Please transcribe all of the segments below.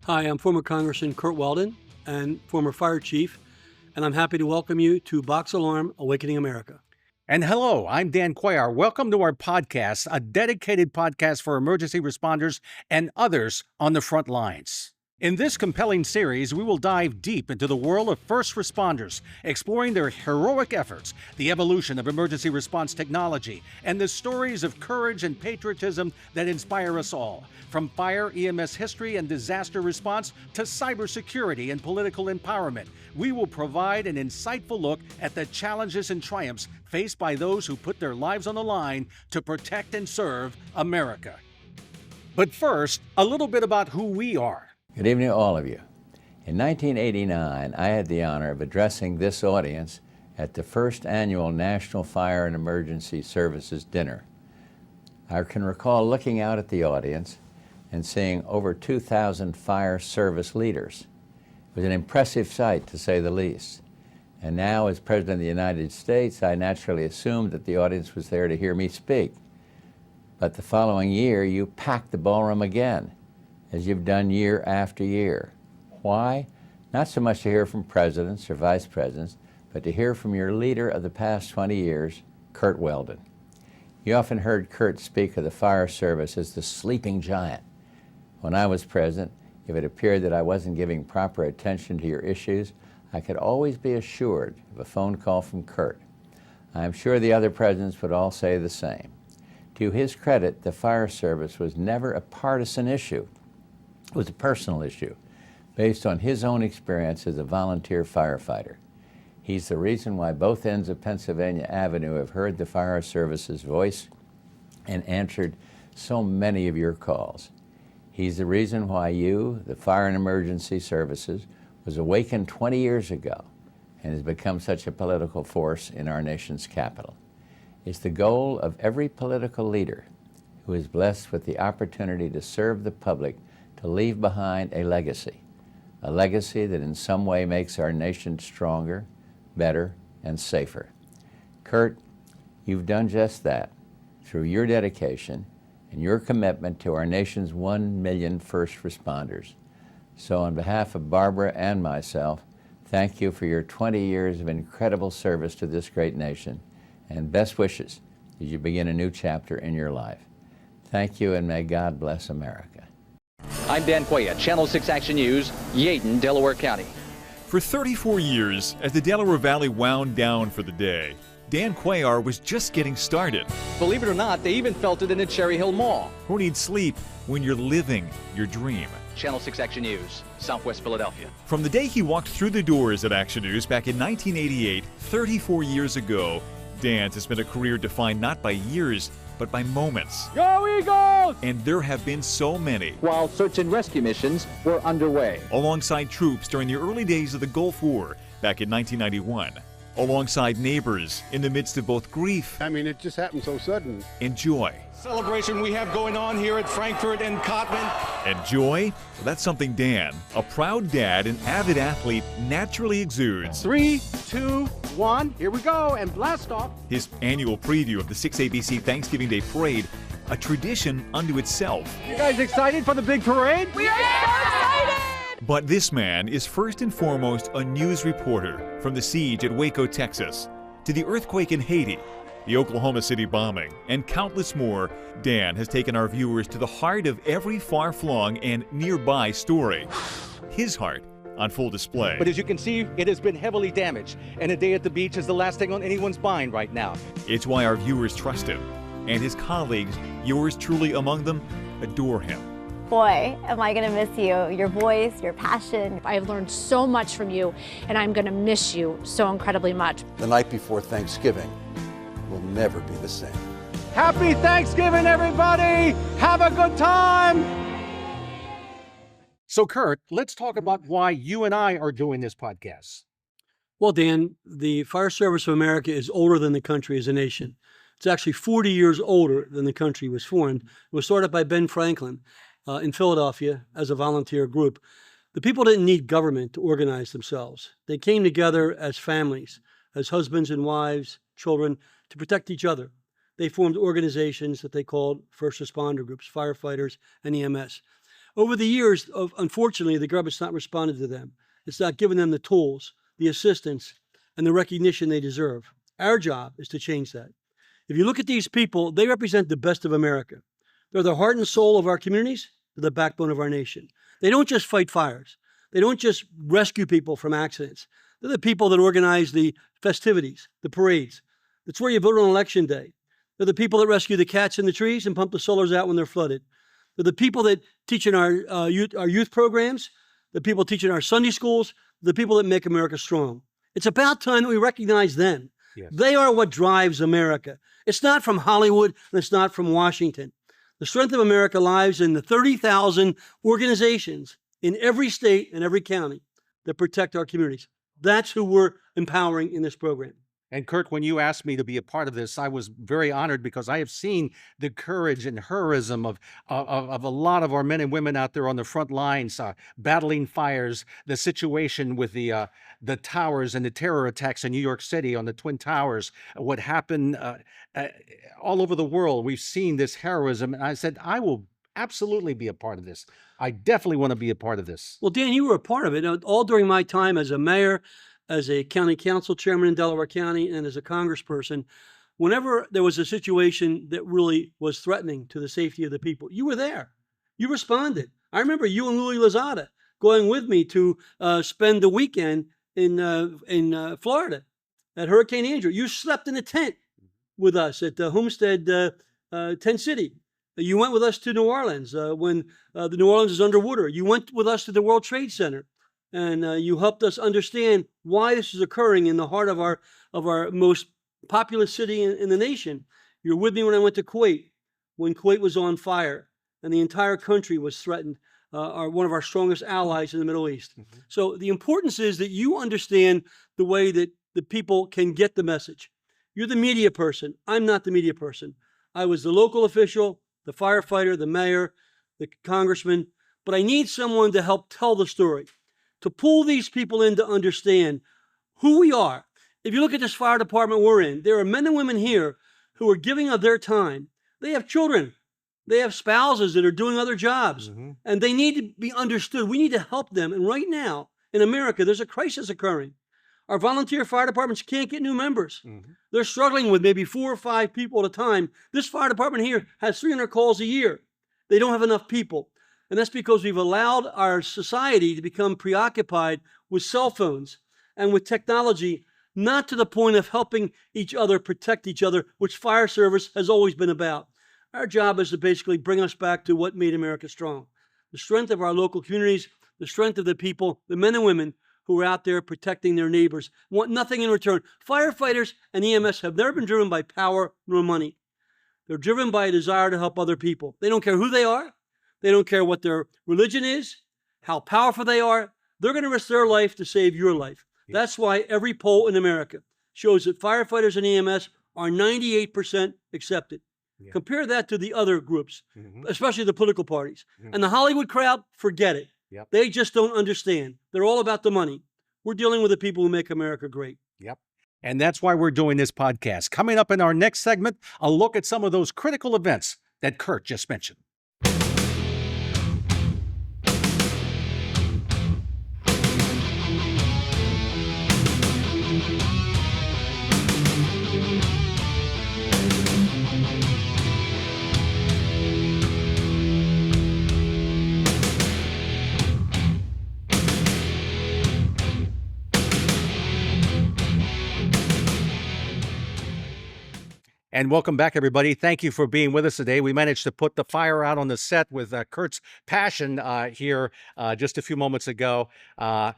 Hi, I'm former Congressman Curt Weldon and former fire chief, and I'm happy to welcome you to Box Alarm Awakening America. And hello, I'm Dan Cuellar. Welcome to our podcast, a dedicated podcast for emergency responders and others on the front lines. In this compelling series, we will dive deep into the world of first responders, exploring their heroic efforts, the evolution of emergency response technology, and the stories of courage and patriotism that inspire us all. From fire, EMS history, and disaster response to cybersecurity and political empowerment, we will provide an insightful look at the challenges and triumphs faced by those who put their lives on the line to protect and serve America. But first, a little bit about who we are. Good evening to all of you. In 1989, I had the honor of addressing this audience at the first annual National Fire and Emergency Services Dinner. I can recall looking out at the audience and seeing over 2,000 fire service leaders. It was an impressive sight, to say the least. And now, as President of the United States, I naturally assumed that the audience was there to hear me speak. But the following year, you packed the ballroom again, as you've done year after year. Why? Not so much to hear from presidents or vice presidents, but to hear from your leader of the past 20 years, Curt Weldon. You often heard Curt speak of the fire service as the sleeping giant. When I was president, if it appeared that I wasn't giving proper attention to your issues, I could always be assured of a phone call from Curt. I am sure the other presidents would all say the same. To his credit, the fire service was never a partisan issue. It was a personal issue based on his own experience as a volunteer firefighter. He's the reason why both ends of Pennsylvania Avenue have heard the fire service's voice and answered so many of your calls. He's the reason why you, the Fire and Emergency Services, was awakened 20 years ago and has become such a political force in our nation's capital. It's the goal of every political leader who is blessed with the opportunity to serve the public to leave behind a legacy that in some way makes our nation stronger, better, and safer. Curt, you've done just that through your dedication and your commitment to our nation's 1 million first responders. So on behalf of Barbara and myself, thank you for your 20 years of incredible service to this great nation, and best wishes as you begin a new chapter in your life. Thank you, and may God bless America. I'm Dan Cuellar, Channel 6 Action News, Yeadon, Delaware County. For 34 years, as the Delaware Valley wound down for the day, Dan Cuellar was just getting started. Believe it or not, they even felt it in the Cherry Hill Mall. Who needs sleep when you're living your dream? Channel 6 Action News, Southwest Philadelphia. From the day he walked through the doors at Action News back in 1988, 34 years ago, Dan's has been a career defined not by years, but by moments. Go Eagles! And there have been so many. While search and rescue missions were underway. Alongside troops during the early days of the Gulf War back in 1991. Alongside neighbors in the midst of both grief. It just happened so sudden. And joy. Celebration we have going on here at Frankfurt and Cotman. And joy? Well, that's something Dan, a proud dad and avid athlete, naturally exudes. 3, 2, 1, here we go, and blast off. His annual preview of the 6ABC Thanksgiving Day Parade, a tradition unto itself. You guys excited for the big parade? We are so excited! But this man is first and foremost a news reporter, from the siege at Waco, Texas, to the earthquake in Haiti, the Oklahoma City bombing, and countless more. Dan has taken our viewers to the heart of every far-flung and nearby story. His heart on full display. But as you can see, it has been heavily damaged, and a day at the beach is the last thing on anyone's mind right now. It's why our viewers trust him, and his colleagues, yours truly among them, adore him. Boy, am I going to miss you, your voice, your passion. I've learned so much from you, and I'm going to miss you so incredibly much. The night before Thanksgiving will never be the same. Happy Thanksgiving, everybody! Have a good time! So, Curt, let's talk about why you and I are doing this podcast. Well, Dan, the Fire Service of America is older than the country as a nation. It's actually 40 years older than the country was formed. It was started by Ben Franklin in Philadelphia as a volunteer group. The people didn't need government to organize themselves. They came together as families, as husbands and wives, children, to protect each other. They formed organizations that they called first responder groups, firefighters, and EMS. Over the years, unfortunately, the government's not responded to them. It's not giving them the tools, the assistance, and the recognition they deserve. Our job is to change that. If you look at these people, they represent the best of America. They're the heart and soul of our communities. They're the backbone of our nation. They don't just fight fires. They don't just rescue people from accidents. They're the people that organize the festivities, the parades. That's where you vote on election day. They're the people that rescue the cats in the trees and pump the solars out when they're flooded. They're the people that teach in our youth programs, the people teaching our Sunday schools, the people that make America strong. It's about time that we recognize them. Yes. They are what drives America. It's not from Hollywood, and it's not from Washington. The strength of America lies in the 30,000 organizations in every state and every county that protect our communities. That's who we're empowering in this program. And Curt, when you asked me to be a part of this, I was very honored because I have seen the courage and heroism of a lot of our men and women out there on the front lines, battling fires, the situation with the towers and the terror attacks in New York City on the Twin Towers, what happened all over the world. We've seen this heroism. And I said, I will absolutely be a part of this. I definitely want to be a part of this. Well, Dan, you were a part of it. All during my time as a mayor, as a county council chairman in Delaware County, and as a congressperson, whenever there was a situation that really was threatening to the safety of the people, you were there. You responded. I remember you and Louis Lozada going with me to spend the weekend in Florida at Hurricane Andrew. You slept in a tent with us at the Homestead Tent City. You went with us to New Orleans when the New Orleans is underwater. You went with us to the World Trade Center. And you helped us understand why this is occurring in the heart of our most populous city in the nation. You were with me when I went to Kuwait, when Kuwait was on fire and the entire country was threatened, one of our strongest allies in the Middle East. Mm-hmm. So the importance is that you understand the way that the people can get the message. You're the media person. I'm not the media person. I was the local official, the firefighter, the mayor, the congressman, but I need someone to help tell the story, to pull these people in to understand who we are. If you look at this fire department we're in, there are men and women here who are giving of their time. They have children. They have spouses that are doing other jobs, and they need to be understood. We need to help them. And right now in America, there's a crisis occurring. Our volunteer fire departments can't get new members. They're struggling with maybe 4 or 5 people at a time. This fire department here has 300 calls a year. They don't have enough people. And that's because we've allowed our society to become preoccupied with cell phones and with technology, not to the point of helping each other protect each other, which fire service has always been about. Our job is to basically bring us back to what made America strong. The strength of our local communities, the strength of the people, the men and women who are out there protecting their neighbors, want nothing in return. Firefighters and EMS have never been driven by power nor money. They're driven by a desire to help other people. They don't care who they are. They don't care what their religion is, how powerful they are. They're going to risk their life to save your life. Yeah. That's why every poll in America shows that firefighters and EMS are 98% accepted. Yeah. Compare that to the other groups, especially the political parties. And the Hollywood crowd, forget it. Yep. They just don't understand. They're all about the money. We're dealing with the people who make America great. Yep. And that's why we're doing this podcast. Coming up in our next segment, a look at some of those critical events that Curt just mentioned. And welcome back, everybody. Thank you for being with us today. We managed to put the fire out on the set with Curt's passion here just a few moments ago. Now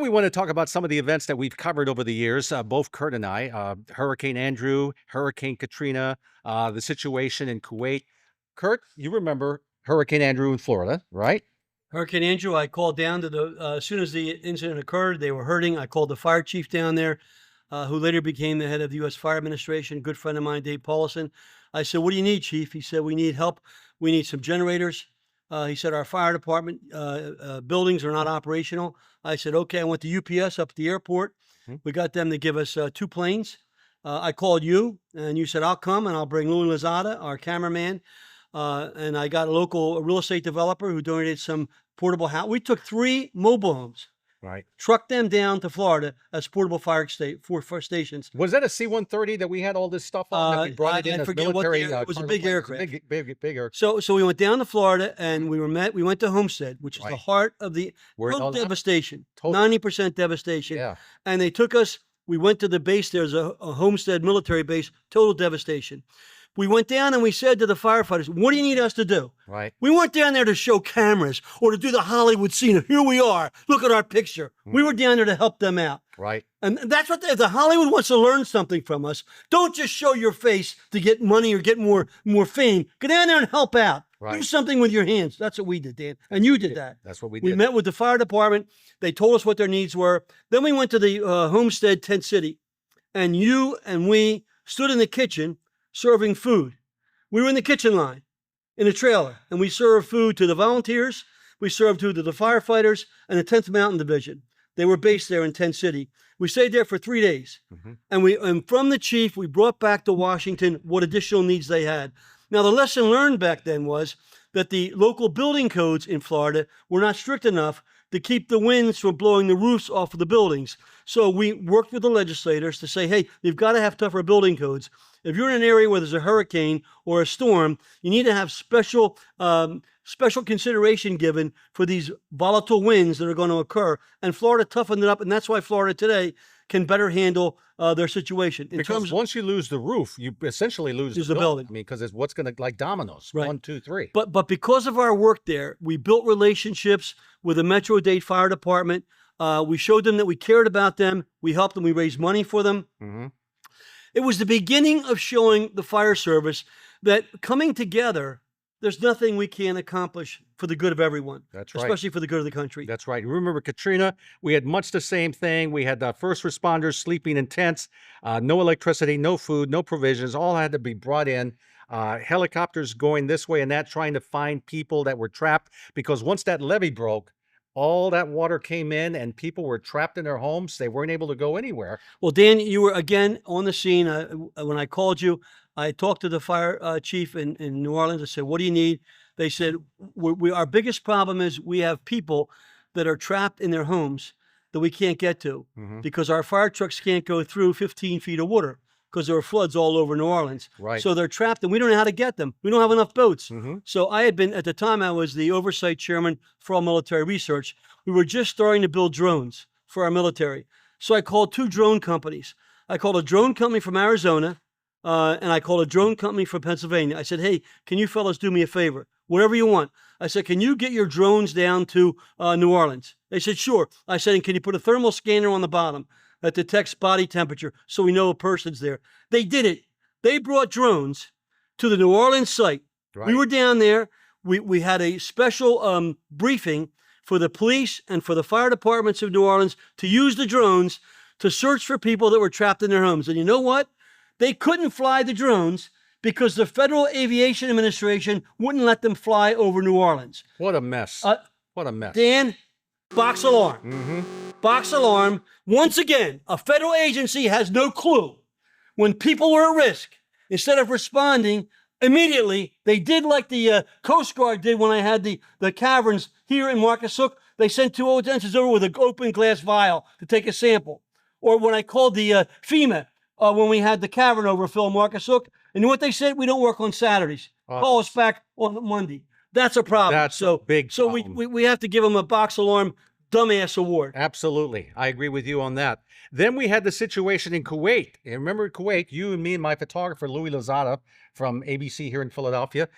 we want to talk about some of the events that we've covered over the years, both Curt and I, Hurricane Andrew, Hurricane Katrina, the situation in Kuwait. Curt, you remember Hurricane Andrew in Florida, right? Hurricane Andrew, I called down to as soon as the incident occurred, they were hurting. I called the fire chief down there, who later became the head of the U.S. Fire Administration, good friend of mine, Dave Paulison. I said, what do you need, Chief? He said, we need help. We need some generators. He said, our fire department buildings are not operational. I said, okay. I went to UPS up at the airport. We got them to give us 2 planes. I called you, and you said, I'll come, and I'll bring Louis Lozada, our cameraman. and I got a real estate developer who donated some portable house. We took 3 mobile homes, Right. trucked them down to Florida as portable fire stations. Was that a C-130 that we had all this stuff on that we brought it in I as forget what military? it was a cargo big plane? It was aircraft. big aircraft. So we went down to Florida and we went to Homestead, which is the Right. heart of the Where total all that- devastation, Totally. 90% devastation. Yeah. And they took us, we went to the base, there's a Homestead military base, total devastation. We went down and we said to the firefighters, what do you need us to do? Right. We weren't down there to show cameras or to do the Hollywood scene. Here we are. Look at our picture. We were down there to help them out. Right. And that's what if the Hollywood wants to learn something from us, don't just show your face to get money or get more fame. Go down there and help out. Right. Do something with your hands. That's what we did, Dan. And you did that. That's what we We did. met with the fire department. They told us what their needs were. Then we went to the Homestead Tent City. And you and we stood in the kitchen serving food. We were in the kitchen line in a trailer. And we served food to the volunteers. We served food to the firefighters and the 10th Mountain Division. They were based there in Tent City. We stayed there for 3 days. And from the chief, we brought back to Washington what additional needs they had. Now, the lesson learned back then was that the local building codes in Florida were not strict enough to keep the winds from blowing the roofs off of the buildings. So we worked with the legislators to say, hey, you've got to have tougher building codes. If you're in an area where there's a hurricane or a storm, you need to have special consideration given for these volatile winds that are going to occur. And Florida toughened it up, and that's why Florida today can better handle their situation. Because once you lose the roof, you essentially lose the building. I mean, because it's what's going to, like dominoes, Right. 1, 2, 3. But because of our work there, we built relationships with the Metro-Dade Fire Department. We showed them that we cared about them. We helped them. We raised money for them. Mm-hmm. It was the beginning of showing the fire service that coming together, there's nothing we can't accomplish for the good of everyone. That's right. Especially for the good of the country. That's right. Remember Katrina? We had much the same thing. We had first responders sleeping in tents, no electricity, no food, no provisions. All had to be brought in. Helicopters going this way and that, trying to find people that were trapped. Because once that levee broke, all that water came in and people were trapped in their homes. They weren't able to go anywhere. Well, Dan, you were again on the scene. When I called you, I talked to the fire chief in New Orleans. I said, what do you need? They said, our biggest problem is we have people that are trapped in their homes that we can't get to because our fire trucks can't go through 15 feet of water because there were floods all over New Orleans. Right. So they're trapped and we don't know how to get them. We don't have enough boats. So I had been, at the time, I was the oversight chairman for all military research. We were just starting to build drones for our military. So I called 2 drone companies. I called a drone company from Arizona and I called a drone company from Pennsylvania. I said, hey, can you fellas do me a favor? Whatever you want. I said, can you get your drones down to New Orleans? They said, sure. I said, and can you put a thermal scanner on the bottom that detects body temperature so we know a person's there? They did it. They brought drones to the New Orleans site. Right. We were down there. We had a special briefing for the police and for the fire departments of New Orleans to use the drones to search for people that were trapped in their homes. And you know what? They couldn't fly the drones because the Federal Aviation Administration wouldn't let them fly over New Orleans. What a mess. What a mess. Dan, box alarm. Box alarm. Once again, a federal agency has no clue. When people were at risk, instead of responding immediately, they did like the Coast Guard did when I had the caverns here in Marcus Hook. They sent 2 ensigns over with an open glass vial to take a sample. Or when I called the FEMA, when we had the cavern overfill in Marcus Hook, and you know what they said? We don't work on Saturdays. Call us back on Monday. That's a problem. That's a big problem. So we have to give them a box alarm dumbass award. Absolutely. I agree with you on that. Then we had the situation in Kuwait. And remember Kuwait, you and me and my photographer, Louis Lozada from ABC here in Philadelphia,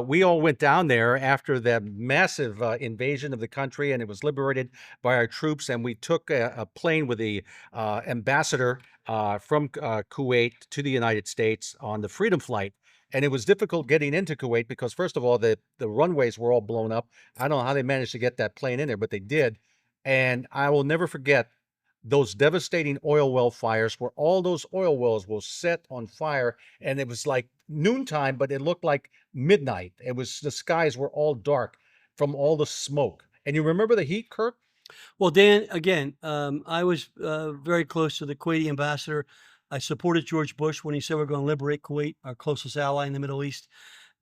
we all went down there after the massive invasion of the country, and it was liberated by our troops. And we took a plane with the ambassador from Kuwait to the United States on the Freedom Flight. And it was difficult getting into Kuwait because, first of all, the runways were all blown up. I don't know how they managed to get that plane in there, but they did. And I will never forget those devastating oil well fires where all those oil wells were set on fire. And it was like noontime, but it looked like midnight. The skies were all dark from all the smoke. And you remember the heat, Curt? Well, Dan, again, I was very close to the Kuwaiti ambassador. I supported George Bush when he said we're going to liberate Kuwait, our closest ally in the Middle East.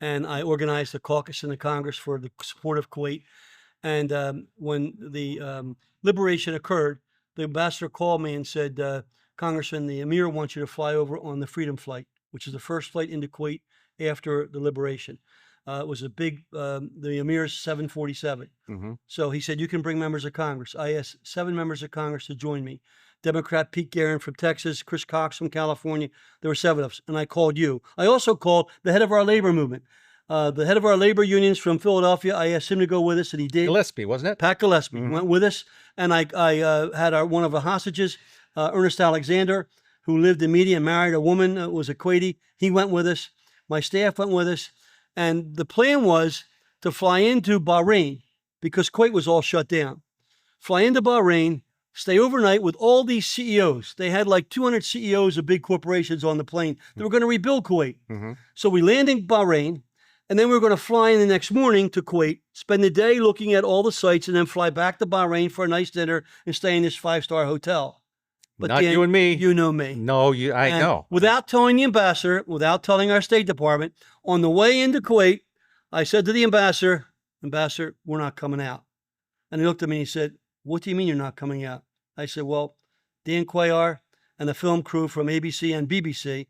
and I organized a caucus in the Congress for the support of Kuwait. And when the liberation occurred, the ambassador called me and said, Congressman, the Emir wants you to fly over on the Freedom Flight, which is the first flight into Kuwait after the liberation. It was a big, the Emir's 747. So he said, you can bring members of Congress. I asked 7 members of Congress to join me. Democrat Pete Guerin from Texas, Chris Cox from California. There were 7 of us, and I called you. I also called the head of our labor movement. The head of our labor unions from Philadelphia, I asked him to go with us, and he did. Gillespie, wasn't it? Pat Gillespie went with us, and I had one of the hostages, Ernest Alexander, who lived in Media and married a woman that was a Kuwaiti. He went with us. My staff went with us. And the plan was to fly into Bahrain because Kuwait was all shut down. Fly into Bahrain, stay overnight with all these CEOs. They had like 200 CEOs of big corporations on the plane. They were going to rebuild Kuwait. So we land in Bahrain, and then we were going to fly in the next morning to Kuwait, spend the day looking at all the sites, and then fly back to Bahrain for a nice dinner and stay in this 5-star hotel. But Not Dan, you and me. You know me. No, I And know. without telling the ambassador, without telling our State Department, on the way into Kuwait, I said to the ambassador, Ambassador, we're not coming out. And he looked at me and he said, what do you mean you're not coming out? I said, well, Dan Cuellar and the film crew from ABC and BBC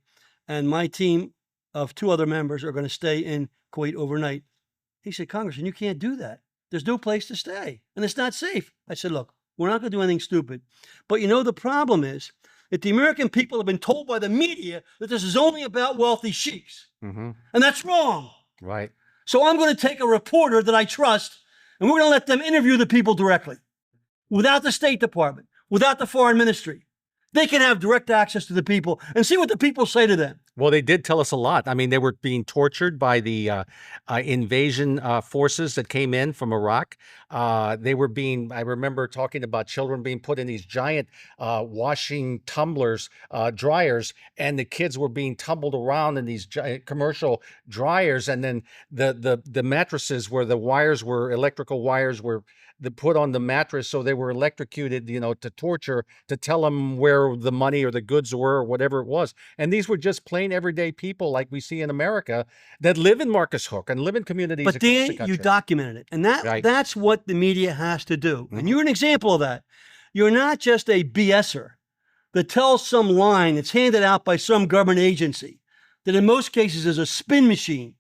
and my team of 2 other members are going to stay in Kuwait overnight. He said, Congressman, you can't do that. There's no place to stay, and it's not safe. I said, look, we're not going to do anything stupid. But you know, the problem is that the American people have been told by the media that this is only about wealthy sheiks. And that's wrong. Right. So I'm going to take a reporter that I trust, and we're going to let them interview the people directly, without the State Department, without the Foreign Ministry. They can have direct access to the people and see what the people say to them. Well, they did tell us a lot. I mean, they were being tortured by the invasion forces that came in from Iraq. They were being, I remember talking about children being put in these giant washing tumblers, dryers, and the kids were being tumbled around in these giant commercial dryers. And then the mattresses where the wires were, electrical wires were put on the mattress, so they were electrocuted, to torture, to tell them where the money or the goods were or whatever it was. And these were just plain everyday people like we see in America that live in Marcus Hook and live in communities But across the Dan, country. you documented it. And Right. that's what the media has to do. And you're an example of that. You're not just a BSer that tells some line that's handed out by some government agency that in most cases is a spin machine.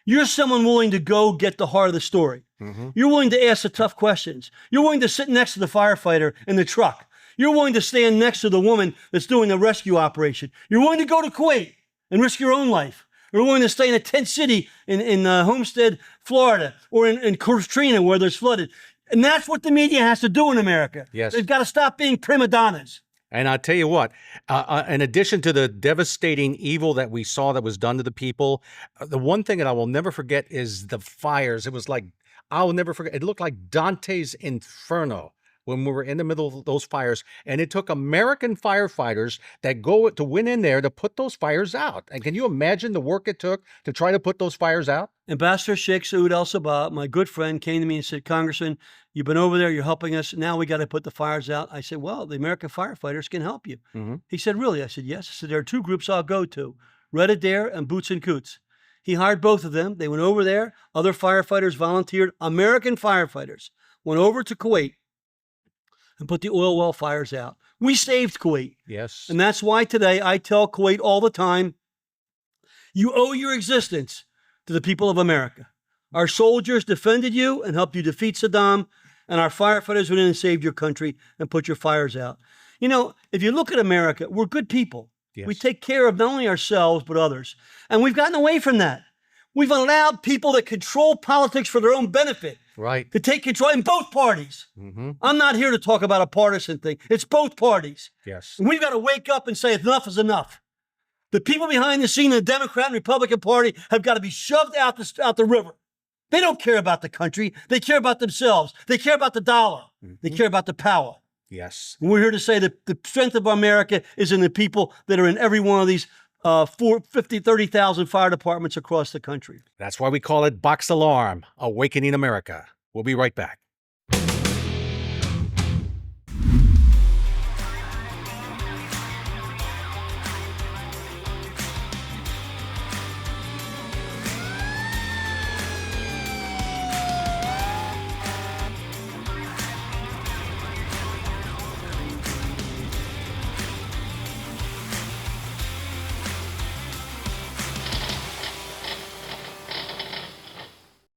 You're someone willing to go get the heart of the story. You're willing to ask the tough questions. You're willing to sit next to the firefighter in the truck. You're willing to stand next to the woman that's doing the rescue operation. You're willing to go to Kuwait and risk your own life. You're willing to stay in a tent city in Homestead, Florida, or in Katrina where there's flooded. And that's what the media has to do in America. Yes. They've got to stop being prima donnas. And I'll tell you what, in addition to the devastating evil that we saw that was done to the people, the one thing that I will never forget is the fires. It was like, I'll never forget. It looked like Dante's Inferno when we were in the middle of those fires. And it took American firefighters that went in there to put those fires out. And can you imagine the work it took to try to put those fires out? Ambassador Sheikh Saud al-Sabah, my good friend, came to me and said, Congressman, you've been over there, you're helping us. Now we got to put the fires out. I said, well, the American firefighters can help you. He said, really? I said, yes. I said, there are 2 groups I'll go to, Red Adair and Boots and Coots. He hired both of them. They went over there. Other firefighters volunteered. American firefighters went over to Kuwait and put the oil well fires out. We saved Kuwait. Yes. And that's why today I tell Kuwait all the time, you owe your existence to the people of America. Our soldiers defended you and helped you defeat Saddam, and our firefighters went in and saved your country and put your fires out. You know, if you look at America, we're good people. Yes. We take care of not only ourselves, but others. And we've gotten away from that. We've allowed people that control politics for their own benefit Right. to take control in both parties. I'm not here to talk about a partisan thing. It's both parties. Yes. And we've got to wake up and say enough is enough. The people behind the scene in the Democrat and Republican Party have got to be shoved out the river. They don't care about the country. They care about themselves. They care about the dollar. They care about the power. Yes. And we're here to say that the strength of America is in the people that are in every one of these 30,000 fire departments across the country. That's why we call it Box Alarm, Awakening America. We'll be right back.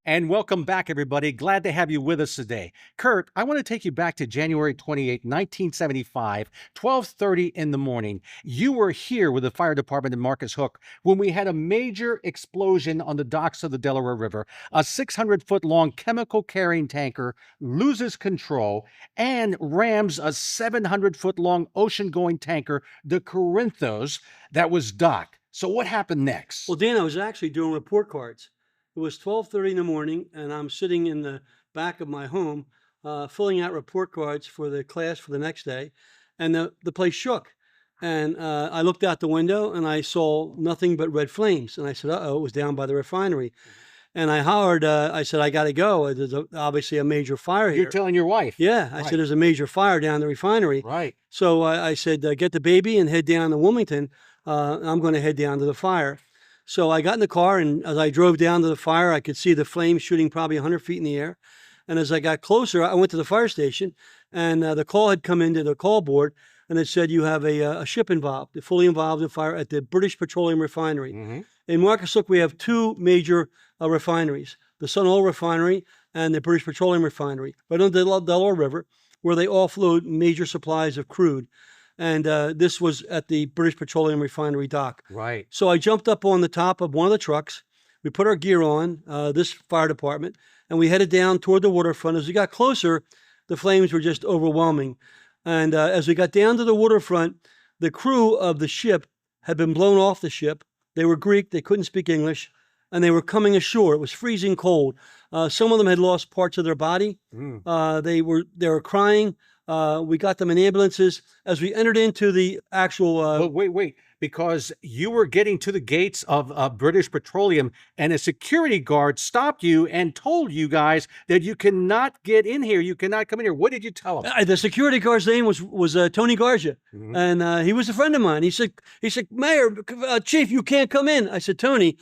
And welcome back, everybody. Glad to have you with us today. Curt, I want to take you back to January 28, 1975, 12:30 in the morning. You were here with the fire department in Marcus Hook when we had a major explosion on the docks of the Delaware River. A 600-foot-long chemical-carrying tanker loses control and rams a 700-foot-long ocean-going tanker, the Corinthos, that was docked. So what happened next? Well, Dan, I was actually doing report cards. It was 12:30 in the morning, and I'm sitting in the back of my home filling out report cards for the class for the next day, and the place shook. And I looked out the window, and I saw nothing but red flames. And I said, uh-oh, it was down by the refinery. And I hollered, I said, I got to go. There's obviously a major fire here. You're telling your wife? Yeah, I said, there's a major fire down the refinery. Right. So I said, get the baby and head down to Wilmington. I'm going to head down to the fire. So I got in the car, and as I drove down to the fire, I could see the flames shooting probably 100 feet in the air. And as I got closer, I went to the fire station, and the call had come into the call board, and it said you have a ship involved, fully involved in fire at the British Petroleum Refinery. Mm-hmm. In Marcus Hook, we have two major refineries, the Sun Oil Refinery and the British Petroleum Refinery, right on the Delaware River, where they offload major supplies of crude. And this was at the British Petroleum Refinery dock. Right. So I jumped up on the top of one of the trucks. We put our gear on, this fire department, and we headed down toward the waterfront. As we got closer, the flames were just overwhelming. And as we got down to the waterfront, the crew of the ship had been blown off the ship. They were Greek. They couldn't speak English. And they were coming ashore. It was freezing cold. Some of them had lost parts of their body. They were crying. We got them in ambulances. As we entered into the actual... But wait, because you were getting to the gates of British Petroleum, and a security guard stopped you and told you guys that you cannot get in here. You cannot come in here. What did you tell him? The security guard's name was Tony Garza, and he was a friend of mine. He said, Mayor, Chief, you can't come in. I said, Tony,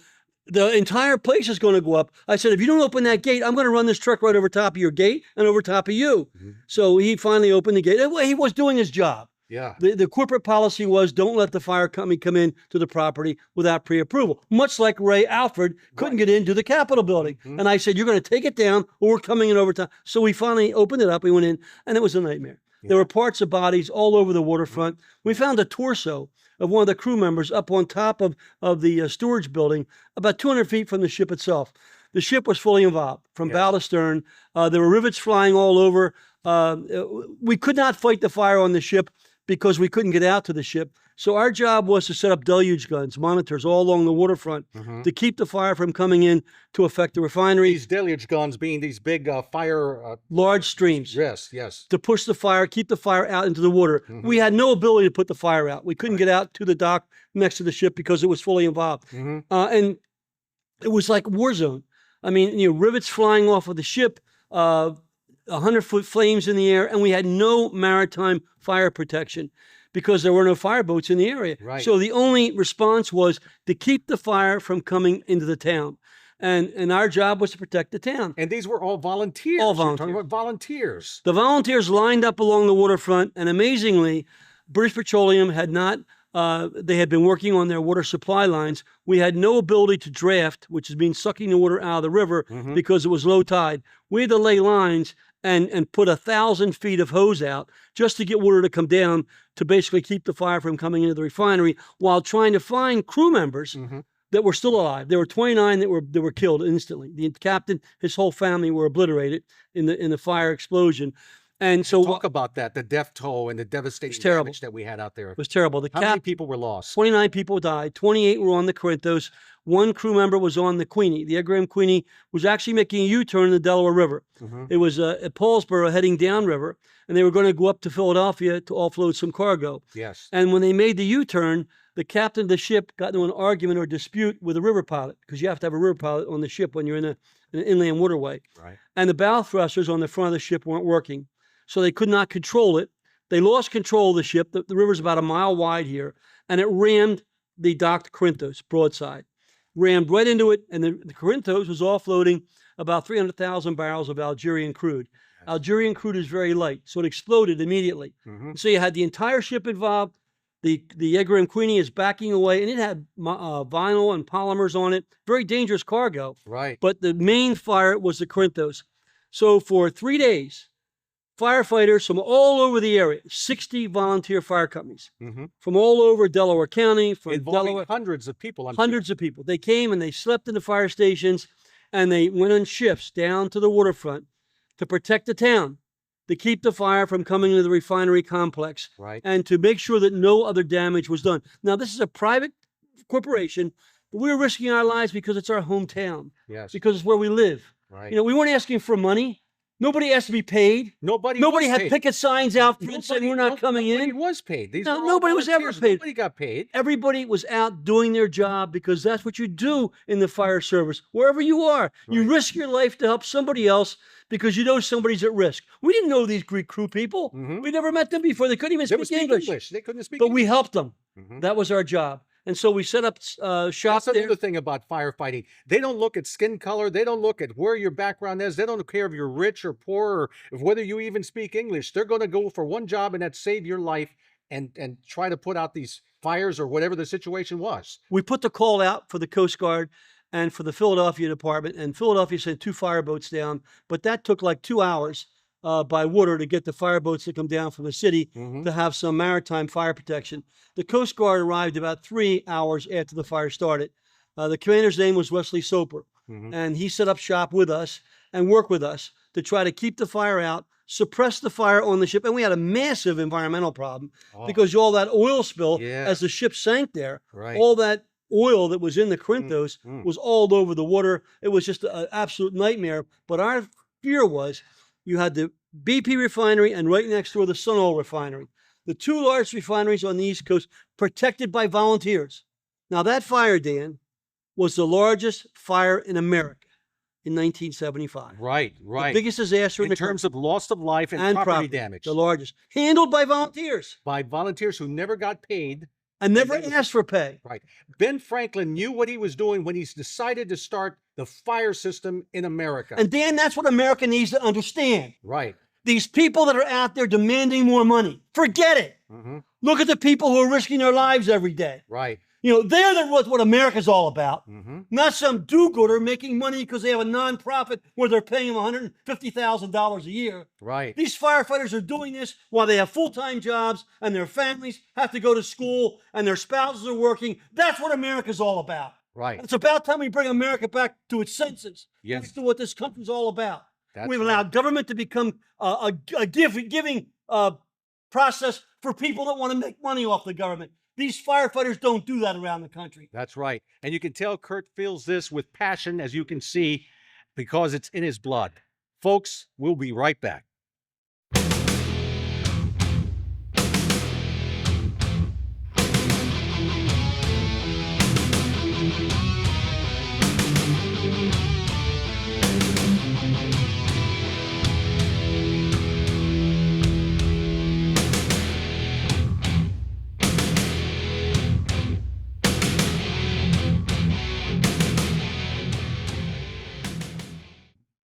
the entire place is going to go up. I said, if you don't open that gate, I'm going to run this truck right over top of your gate and over top of you. So he finally opened the gate. He was doing his job. Yeah. The corporate policy was don't let the fire company come in to the property without pre-approval, much like Ray Alfred couldn't get into the Capitol building. And I said, you're going to take it down or we're coming in over time. So we finally opened it up. We went in, and it was a nightmare. There were parts of bodies all over the waterfront. We found a torso of one of the crew members up on top of the storage building, about 200 feet from the ship itself. The ship was fully involved from bow to stern. There were rivets flying all over. We could not fight the fire on the ship because we couldn't get out to the ship. So our job was to set up deluge guns, monitors all along the waterfront to keep the fire from coming in to affect the refinery. These deluge guns being these big fire... large streams. Yes. To push the fire, keep the fire out into the water. We had no ability to put the fire out. We couldn't get out to the dock next to the ship because it was fully involved. And it was like a war zone. I mean, rivets flying off of the ship, 100-foot flames in the air, and we had no maritime fire protection because there were no fireboats in the area. Right. So the only response was to keep the fire from coming into the town. And our job was to protect the town. And these were all volunteers. All You're volunteers. talking about volunteers. The volunteers lined up along the waterfront, and amazingly, British Petroleum had not, they had been working on their water supply lines. We had no ability to draft, which is mean sucking the water out of the river because it was low tide. We had to lay lines and put 1,000 feet of hose out just to get water to come down to basically keep the fire from coming into the refinery while trying to find crew members that were still alive. There were 29 that were killed instantly. The captain, his whole family were obliterated in the fire explosion. And so talk about that, the death toll and the devastating damage that we had out there. It was terrible. How many people were lost? 29 people died. 28 were on the Corinthos. One crew member was on the Queenie. The Edgar M. Queenie was actually making a U-turn in the Delaware River. It was at Paulsboro heading downriver, and they were going to go up to Philadelphia to offload some cargo. Yes. And when they made the U-turn, the captain of the ship got into an argument or dispute with a river pilot, because you have to have a river pilot on the ship when you're in an inland waterway. Right. And the bow thrusters on the front of the ship weren't working, so they could not control it. They lost control of the ship. The river's about a mile wide here, and it rammed the docked Corinthos broadside. Rammed right into it, and the Corinthos was offloading about 300,000 barrels of Algerian crude. Algerian crude is very light, so it exploded immediately. So you had the entire ship involved. The Edgar M. Queenie is backing away, and it had vinyl and polymers on it. Very dangerous cargo. Right. But the main fire was the Corinthos. So for 3 days, firefighters from all over the area, 60 volunteer fire companies from all over Delaware County, from Involving Delaware, hundreds of people. hundreds of people. They came and they slept in the fire stations, and they went on shifts down to the waterfront to protect the town, to keep the fire from coming into the refinery complex, Right. and to make sure that no other damage was done. Now, this is a private corporation, but we're risking our lives because it's our hometown, Yes. because it's where we live. Right. You know, we weren't asking for money. Nobody asked to be paid. Nobody had paid. picket signs out front saying we're not coming Nobody in. was paid. These No, were all nobody was ever volunteers. paid. Nobody got paid. Everybody was out doing their job because that's what you do in the fire service. Wherever you are, you risk your life to help somebody else because you know somebody's at risk. We didn't know these Greek crew people. We never met them before. They couldn't even They would speak speak English. They couldn't speak But English. we helped them. Mhm. That was our job. And so we set up shop That's there. another thing about firefighting. They don't look at skin color. They don't look at where your background is. They don't care if you're rich or poor or if whether you even speak English. They're going to go for one job, and that's save your life and try to put out these fires or whatever the situation was. We put the call out for the Coast Guard and for the Philadelphia department, and Philadelphia sent 2 fireboats down, but that took like 2 hours by water to get the fireboats to come down from the city to have some maritime fire protection. The Coast Guard arrived about 3 hours after the fire started. The commander's name was Wesley Soper, and he set up shop with us and worked with us to try to keep the fire out, suppress the fire on the ship. And we had a massive environmental problem because all that oil spill, as the ship sank there, all that oil that was in the Corinthos was all over the water. It was just an absolute nightmare. But our fear was you had the BP refinery and right next door the Sun Oil refinery. The 2 largest refineries on the East Coast protected by volunteers. Now that fire, Dan, was the largest fire in America in 1975. Right. The biggest disaster in terms of loss of life and, and property damage. The largest. Handled by volunteers. By volunteers who never got paid. And never asked for pay. Right. Ben Franklin knew what he was doing when he decided to start the fire system in America. And Dan, that's what America needs to understand. Right. These people that are out there demanding more money, forget it. Look at the people who are risking their lives every day. Right. You know, they're what America's all about. Not some do-gooder making money because they have a nonprofit where they're paying them $150,000 a year. Right. These firefighters are doing this while they have full-time jobs and their families have to go to school and their spouses are working. That's what America's all about. Right. It's about time we bring America back to its senses. Yes. That's what this country's all about. That's We've allowed government to become a giving process for people that want to make money off the government. These firefighters don't do that around the country. That's right. And you can tell Curt feels this with passion, as you can see, because it's in his blood. Folks, we'll be right back.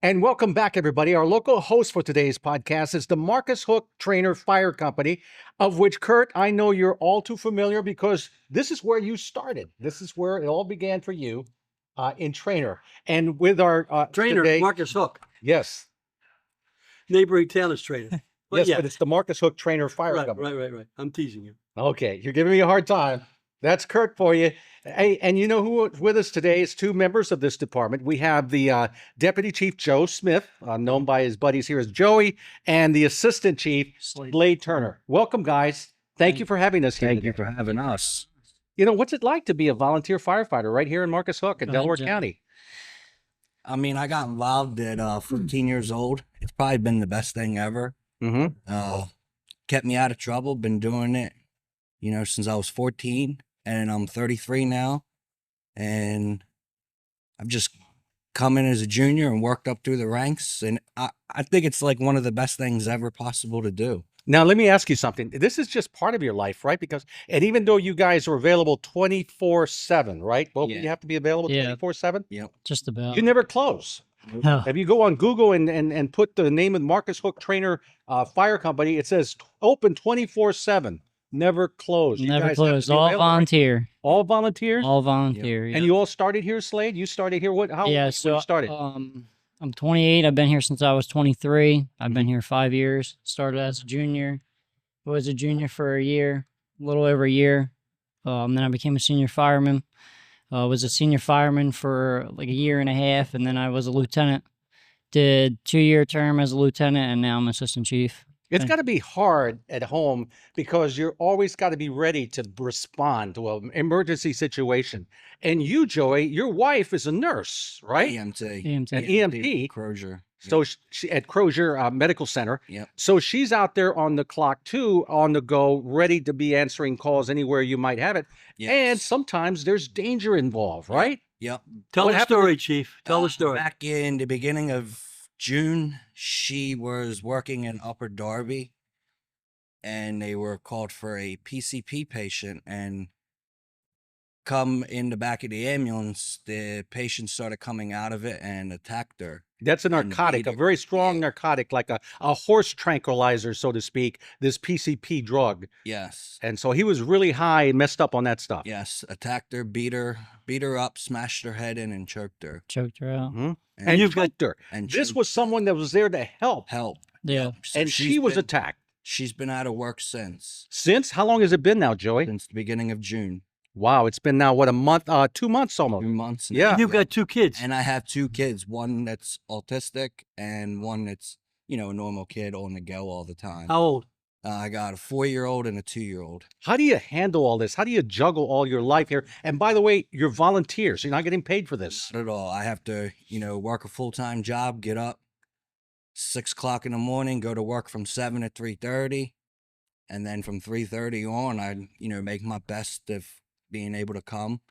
And welcome back, everybody. Our local host for today's podcast is the Marcus Hook Trainer Fire Company, of which, Curt, I know you're all too familiar because this is where you started. This is where it all began for you in Trainer. And with our Trainer, today, Marcus Hook. Yes. Neighboring town is Trainer. But yes, but it's the Marcus Hook Trainer Fire Company. Right. I'm teasing you. Okay, you're giving me a hard time. That's Curt for you. Hey, and you know who with us today is 2 members of this department. We have the Deputy Chief Joe Smith, known by his buddies here as Joey, and the Assistant Chief Slade Turner. Welcome, guys. Thank you for having us here. Thank you for having us. You know, what's it like to be a volunteer firefighter right here in Marcus Hook in Delaware County? I mean, I got involved at 14 years old. It's probably been the best thing ever. Kept me out of trouble. Been doing it, you know, since I was 14. And I'm 33 now, and I've just come in as a junior and worked up through the ranks, and I think it's like one of the best things ever possible to do. Now, let me ask you something. This is just part of your life, right? Because, and even though you guys are available 24/7, right? Well, you have to be available 24/7? Yep. Just about. You never close. No. If you go on Google and put the name of Marcus Hook Trainer Fire Company, it says open 24/7. Never closed. You Never guys have closed. to do All well, right? volunteer. All volunteer? All volunteer. And you all started here, Slade? You started here? What? How Yeah, when so you started? I'm 28. I've been here since I was 23. I've been here 5 years. Started as a junior. Was a junior for a year, a little over a year. Then I became a senior fireman. Was a senior fireman for like a year and a half, and then I was a lieutenant. Did 2-year term as a lieutenant, and now I'm assistant chief. It's got to be hard at home because you're always got to be ready to respond to an emergency situation. And you, Joey, your wife is a nurse, right? EMT. EMT. An EMT. Crozier. So she at Crozier Medical Center. Yep. So she's out there on the clock too, on the go, ready to be answering calls anywhere you might have it. Yes. And sometimes there's danger involved, right? Yep. Tell What the happened story, Chief. Tell the story. Back in the beginning of June, she was working in Upper Darby, and they were called for a PCP patient, and come in the back of the ambulance, the patient started coming out of it and attacked her. That's a narcotic, a very strong narcotic, like a horse tranquilizer, so to speak, this PCP drug. Yes. And so he was really high and messed up on that stuff. Yes, attacked her, beat her up, smashed her head in, and choked her. Choked her out. Mm-hmm. And you've got her. And this was someone that was there to help. Yeah. And she was attacked. She's been out of work since. Since? How long has it been now, Joey? Since the beginning of June. Wow, it's been now, what, a month, 2 months almost? 2 months. Yeah. You've got 2 kids. And I have 2 kids, one that's autistic and one that's, a normal kid on the go all the time. How old? I got a 4-year-old and a 2-year-old. How do you handle all this? How do you juggle all your life here? And by the way, you're volunteers. You're not getting paid for this. Not at all. I have to, work a full-time job, get up 6 o'clock in the morning, go to work from 7 to 3:30. And then from 3:30 on, I, make my best of being able to come.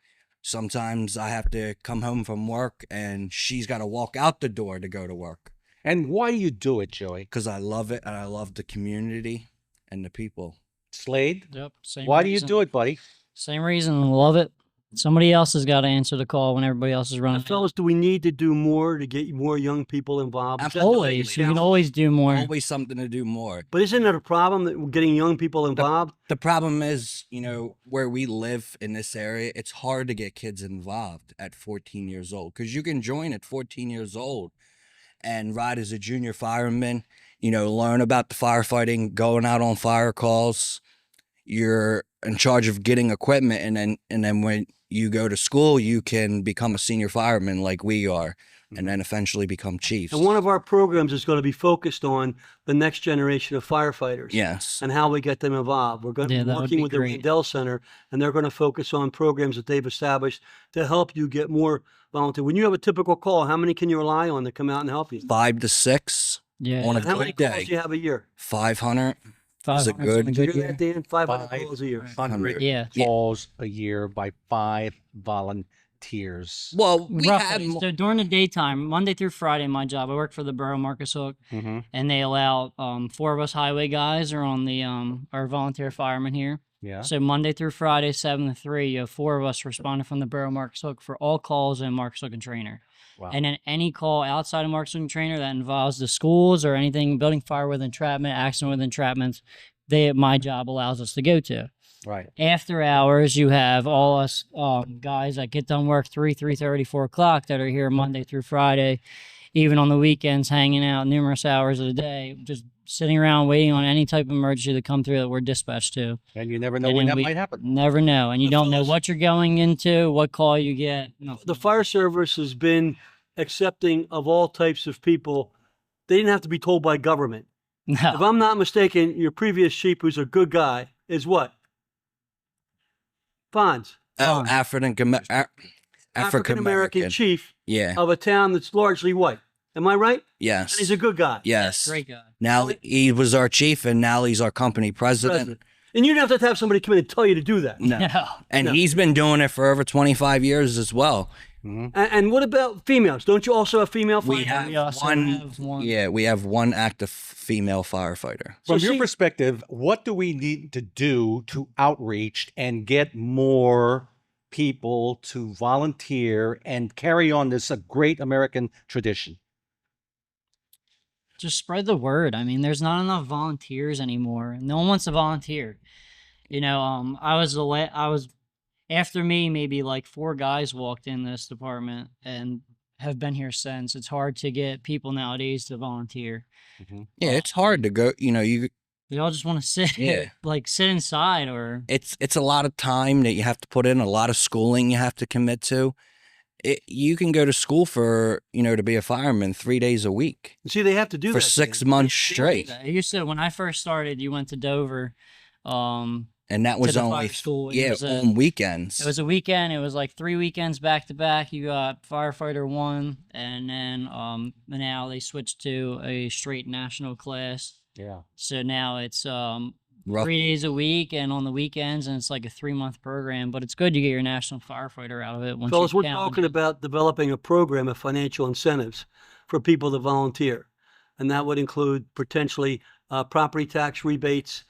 Sometimes I have to come home from work and she's got to walk out the door to go to work. And why do you do it, Joey? Because I love it and I love the community and the people. Slade? Yep. Same Why reason. do you do it, buddy? Same reason. Love it. Somebody else has got to answer the call when everybody else is running. Fellas, do we need to do more to get more young people involved? Always. You can always do more. Always something to do more. But isn't it a problem that we're getting young people involved? The problem is, where we live in this area, it's hard to get kids involved at 14 years old because you can join at 14 years old and ride as a junior fireman, learn about the firefighting, going out on fire calls. You're in charge of getting equipment, and then when you go to school, you can become a senior fireman like we are, and then eventually become chiefs. And one of our programs is going to be focused on the next generation of firefighters. Yes. And how we get them involved. We're going to be working with the Rendell Center, and they're going to focus on programs that they've established to help you get more volunteer. When you have a typical call, how many can you rely on to come out and help you? 5 to 6 on a How many good day. calls do you have a year? 500. Is it good? You hear that, Dan? 500 calls a year. 500 calls a year by 5 volunteers. Well, Roughly. So during the daytime, Monday through Friday, my job, I work for the Borough Marcus Hook, and they allow 4 of us highway guys are on the our volunteer firemen here. Yeah. So Monday through Friday, 7 to 3, you have 4 of us responding from the Borough Marcus Hook for all calls in Marcus Hook and Trainer. Wow. And then any call outside of Marcus Hook and Trainer that involves the schools or anything, building fire with entrapment, accident with entrapments, my job allows us to go to. Right. After hours, you have all us guys that get done work 3:30, 4 o'clock that are here Monday through Friday, even on the weekends, hanging out numerous hours of the day, just sitting around waiting on any type of emergency to come through that we're dispatched to. And you never know when that might happen. Never know. And you don't know what you're going into, what call you get. Nothing. The fire service has been accepting of all types of people. They didn't have to be told by government. No. If I'm not mistaken, your previous chief, who's a good guy, is what? Fonz. Oh, African-American chief Yeah. of a town that's largely white. Am I right? Yes. And he's a good guy. Yes. Great guy. Now he was our chief, and now he's our company president. And you don't have to have somebody come in and tell you to do that. No. No. And No. he's been doing it for over 25 years as well. And what about females? Don't you also have female We firefighters? have We also one. have one. Yeah, we have one active female firefighter. From So your see- perspective, what do we need to do to outreach and get more people to volunteer and carry on this great American tradition? Just spread the word. I mean, there's not enough volunteers anymore. No one wants to volunteer. You know, I was after me, maybe like 4 guys walked in this department and have been here since. It's hard to get people nowadays to volunteer. Yeah, it's hard to go. They all just want to sit, Yeah. like sit inside, or It's a lot of time that you have to put in, a lot of schooling you have to commit to. You can go to school for, to be a fireman 3 days a week See, they have to do for that. 6 Dan. months straight. you said when I first started, you went to Dover. And that was the fire only, school. It yeah, was a- on weekends. It was a weekend. It was like 3 weekends back to back. You got firefighter 1, and then now they switched to a straight national class. Yeah. So now it's Rough. 3 days a week, and on the weekends, and it's like a 3-month program. But it's good you get your national firefighter out of it. Once Fellas, you we're count. talking about developing a program of financial incentives for people to volunteer. And that would include potentially property tax rebates,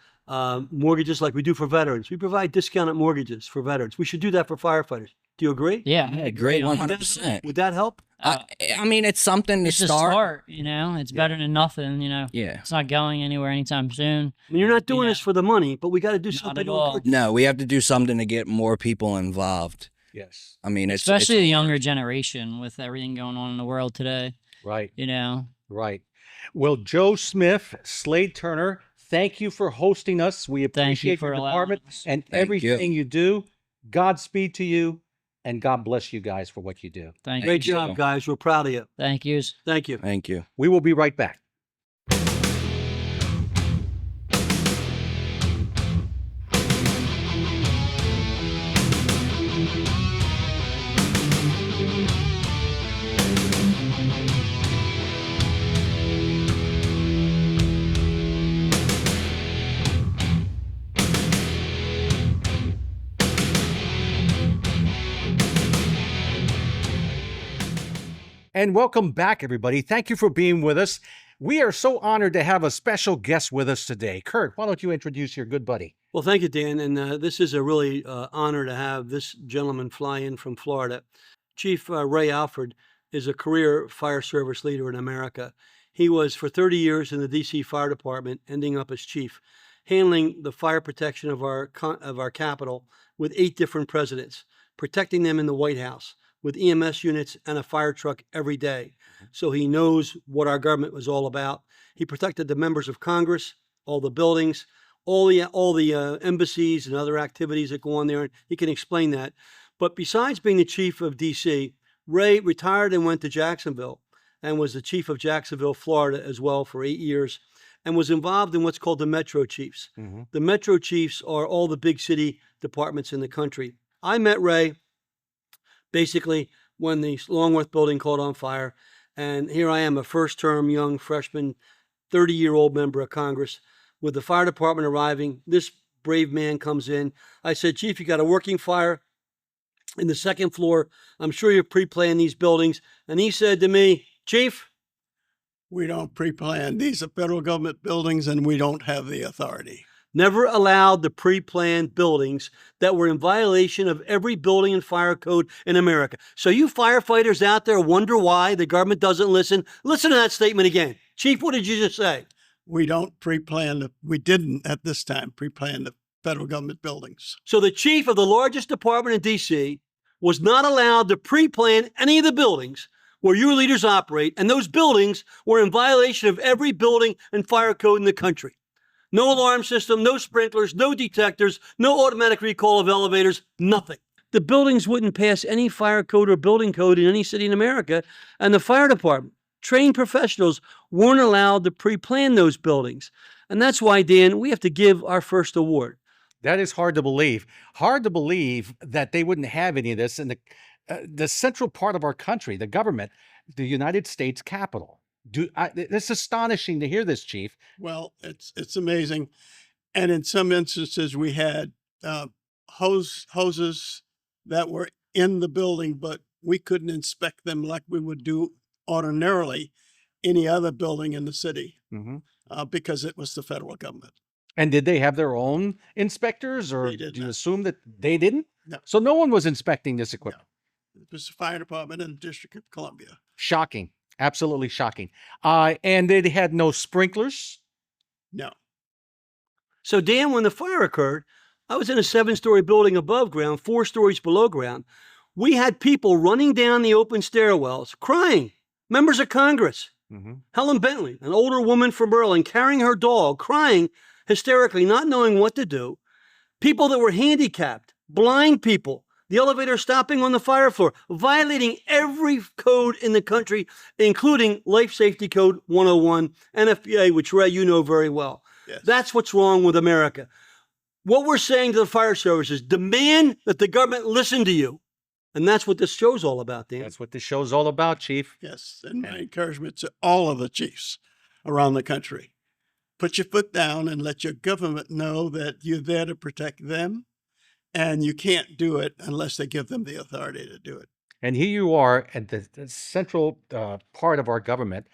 mortgages like we do for veterans. We provide discounted mortgages for veterans. We should do that for firefighters. Do you agree? Yeah, I agree on 100%. Would that help? I mean, it's something to It's a start. start, it's better than nothing, Yeah. It's not going anywhere anytime soon. I mean, you're not doing this Yeah. for the money, but we got to do Not something at to all. encourage. No, we have to do something to get more people involved. Yes. I mean, Especially the younger generation with everything going on in the world today, Right. Right. Well, Joe Smith, Slade Turner, thank you for hosting us. We Thank you appreciate for your allowing department us. and Thank everything you do. Godspeed to you, and God bless you guys for what you do. Thank Great you. job, guys. We're proud of you. Thank you. Thank you. Thank you. We will be right back. And welcome back, everybody. Thank you for being with us. We are so honored to have a special guest with us today. Curt, why don't you introduce your good buddy? Well, thank you, Dan. And this is a really honor to have this gentleman fly in from Florida. Chief Ray Alford is a career fire service leader in America. He was for 30 years in the D.C. Fire Department, ending up as chief, handling the fire protection of our capital with 8 different presidents, protecting them in the White House with EMS units and a fire truck every day. So he knows what our government was all about. He protected the members of Congress, all the buildings, all the embassies and other activities that go on there. And he can explain that. But besides being the chief of D.C., Ray retired and went to Jacksonville and was the chief of Jacksonville, Florida as well for 8 years, and was involved in what's called the Metro Chiefs. The Metro Chiefs are all the big city departments in the country. I met Ray basically when the Longworth building caught on fire. And here I am, a first-term young freshman, 30-year-old member of Congress. With the fire department arriving, this brave man comes in. I said, Chief, you got a working fire in the 2nd floor. I'm sure you're pre-planned these buildings. And he said to me, Chief, We don't pre-plan. These are federal government buildings and we don't have the authority. never allowed the pre-planned buildings that were in violation of every building and fire code in America. So you firefighters out there wonder why the government doesn't listen. Listen to that statement again. Chief, what did you just say? We don't pre-plan. We didn't at this time pre-plan the federal government buildings. So the chief of the largest department in D.C. was not allowed to pre-plan any of the buildings where your leaders operate, and those buildings were in violation of every building and fire code in the country. No alarm system, no sprinklers, no detectors, no automatic recall of elevators, nothing. The buildings wouldn't pass any fire code or building code in any city in America, and the fire department, trained professionals, weren't allowed to pre-plan those buildings. And that's why, Dan, we have to give our first award. That is hard to believe. Hard to believe that they wouldn't have any of this in the central part of our country, the government, the United States Capitol. It's astonishing to hear this, Chief. Well, it's amazing. And in some instances, we had hoses that were in the building, but we couldn't inspect them like we would do ordinarily any other building in the city because it was the federal government. And did they have their own inspectors, or do you assume that they didn't? No. So no one was inspecting this equipment? No. It was the fire department in the District of Columbia. Shocking. Absolutely shocking. And they had no sprinklers? No. So, Dan, when the fire occurred, I was in a 7-story building above ground, 4 stories below ground. We had people running down the open stairwells, crying. Members of Congress. Helen Bentley, an older woman from Berlin, carrying her dog, crying hysterically, not knowing what to do. People that were handicapped, blind people, the elevator stopping on the fire floor, violating every code in the country, including Life Safety Code 101, NFPA, which, Ray, you know very well. Yes. That's what's wrong with America. What we're saying to the fire service is demand that the government listen to you. And that's what this show's all about, Dan. That's what this show's all about, Chief. Yes, and my encouragement to all of the chiefs around the country. Put your foot down and let your government know that you're there to protect them, and you can't do it unless they give them the authority to do it. And here you are at the central part of our government,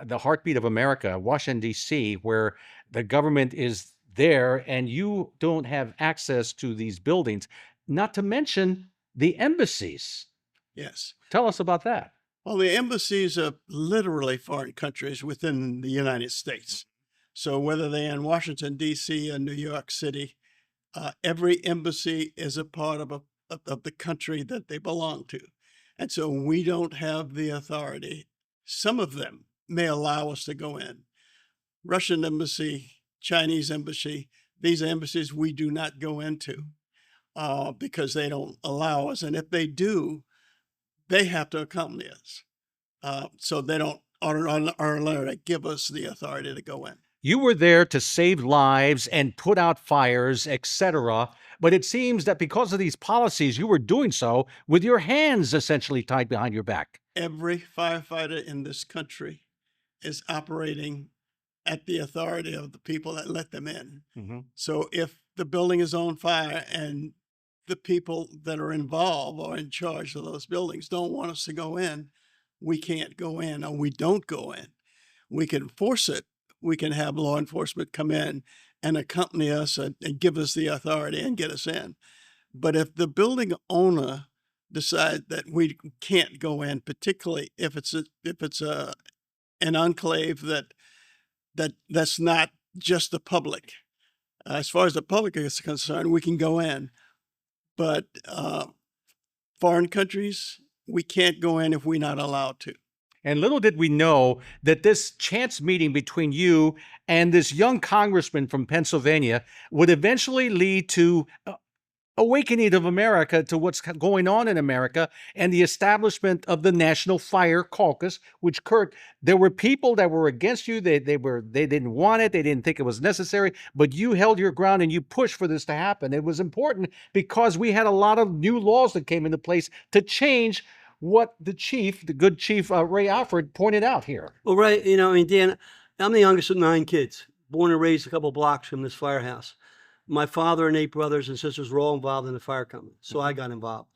the heartbeat of America, Washington, D.C., where the government is there and you don't have access to these buildings, not to mention the embassies. Yes. Tell us about that. Well, the embassies are literally foreign countries within the United States. So whether they're in Washington, D.C. or New York City, every embassy is a part of the country that they belong to. And so we don't have the authority. Some of them may allow us to go in. Russian embassy, Chinese embassy, these embassies we do not go into because they don't allow us. And if they do, they have to accompany us. So they don't ordinarily give us the authority to go in. You were there to save lives and put out fires, etc. But it seems that because of these policies, you were doing so with your hands essentially tied behind your back. Every firefighter in this country is operating at the authority of the people that let them in. So if the building is on fire and the people that are involved or in charge of those buildings don't want us to go in, we can't go in, or we don't go in. We can force it. We can have law enforcement come in and accompany us and give us the authority and get us in. But if the building owner decides that we can't go in, particularly if it's an enclave that's not just the public. As far as the public is concerned, we can go in. But foreign countries, we can't go in if we're not allowed to. And little did we know that this chance meeting between you and this young congressman from Pennsylvania would eventually lead to awakening of America to what's going on in America and the establishment of the National Fire Caucus, which, Curt, there were people that were against you. They didn't want it. They didn't think it was necessary, but you held your ground and you pushed for this to happen. It was important because we had a lot of new laws that came into place to change what the good chief, Ray Alford, pointed out here. Well, Ray, Dan, I'm the youngest of 9 kids, born and raised a couple blocks from this firehouse. My father and 8 brothers and sisters were all involved in the fire company, so I got involved.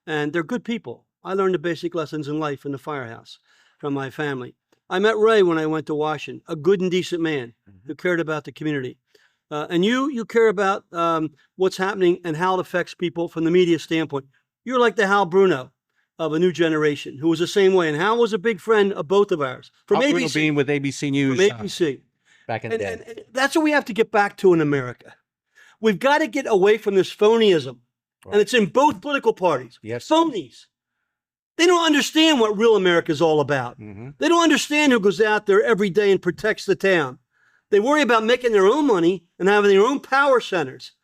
And they're good people. I learned the basic lessons in life in the firehouse from my family. I met Ray when I went to Washington, a good and decent man who cared about the community. And you care about what's happening and how it affects people from the media standpoint. You're like the Hal Bruno of a new generation, who was the same way. And Hal was a big friend of both of ours. From Hal ABC. Bruno being with ABC News. From ABC. Back in the day. And that's what we have to get back to in America. We've got to get away from this phonyism. Right. And it's in both political parties. Yes. Phonies. They don't understand what real America is all about. They don't understand who goes out there every day and protects the town. They worry about making their own money and having their own power centers.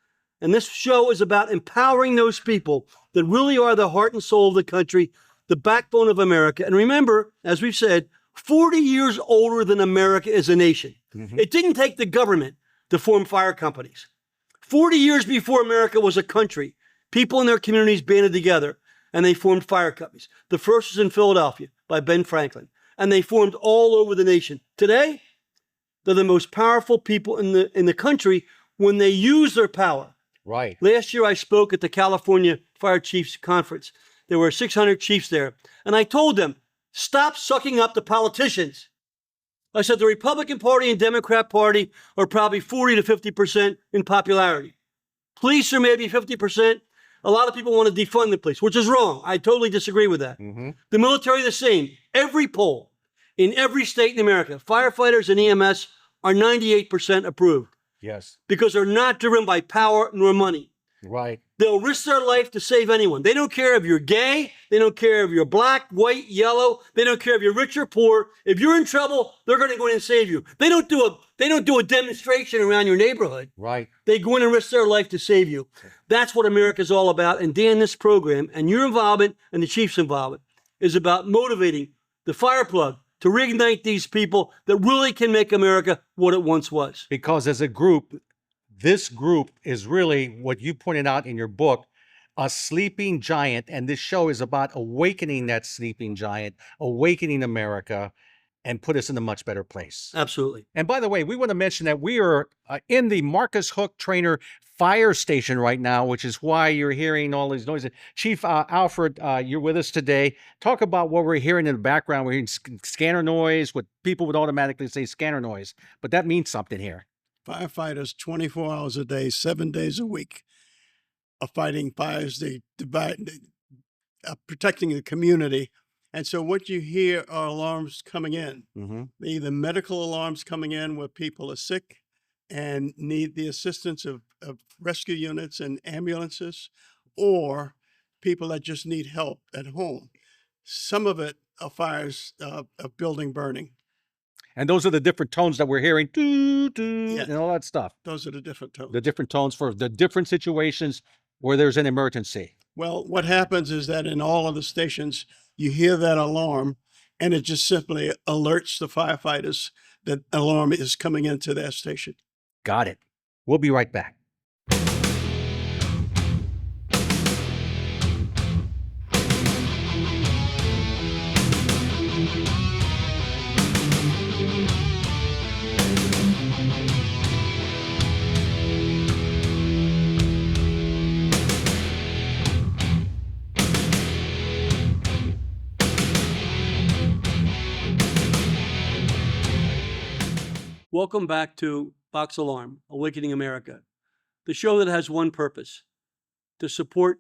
And this show is about empowering those people that really are the heart and soul of the country, the backbone of America. And remember, as we've said, 40 years older than America is a nation. It didn't take the government to form fire companies. 40 years before America was a country, people in their communities banded together and they formed fire companies. The first was in Philadelphia by Ben Franklin, and they formed all over the nation. Today, they're the most powerful people in the country when they use their power. Right. Last year, I spoke at the California Fire Chiefs Conference. There were 600 chiefs there. And I told them, stop sucking up the politicians. I said the Republican Party and Democrat Party are probably 40 to 50% in popularity. Police are maybe 50%. A lot of people want to defund the police, which is wrong. I totally disagree with that. The military, the same. Every poll in every state in America, firefighters and EMS are 98% approved. Yes. because they're not driven by power nor money. Right. They'll risk their life to save anyone. They don't care if you're gay. They don't care if you're black, white, yellow. They don't care if you're rich or poor. If you're in trouble, they're going to go in and save you. They don't do a demonstration around your neighborhood. Right. They go in and risk their life to save you. That's what America's all about. And Dan, this program and your involvement and the chief's involvement is about motivating the fire plug to reignite these people that really can make America what it once was. Because as a group, this group is really what you pointed out in your book, a sleeping giant. And this show is about awakening that sleeping giant, awakening America, and put us in a much better place. Absolutely. And by the way, we want to mention that we are in the Marcus Hook Trainer fire station right now, which is why you're hearing all these noises. Chief Alfred, you're with us today. Talk about what we're hearing in the background. We're hearing scanner noise, what people would automatically say scanner noise, but that means something here. Firefighters 24 hours a day, 7 days a week are fighting fires. They protecting the community. And so what you hear are alarms coming in. Either medical alarms coming in where people are sick and need the assistance of rescue units and ambulances, or people that just need help at home. Some of it are fires of building burning. And those are the different tones that we're hearing, doo, doo, Yeah. and all that stuff. Those are the different tones. The different tones for the different situations where there's an emergency. Well, what happens is that in all of the stations, you hear that alarm, and it just simply alerts the firefighters that alarm is coming into their station. Got it. We'll be right back. Welcome back to Box Alarm, Awakening America, the show that has one purpose: to support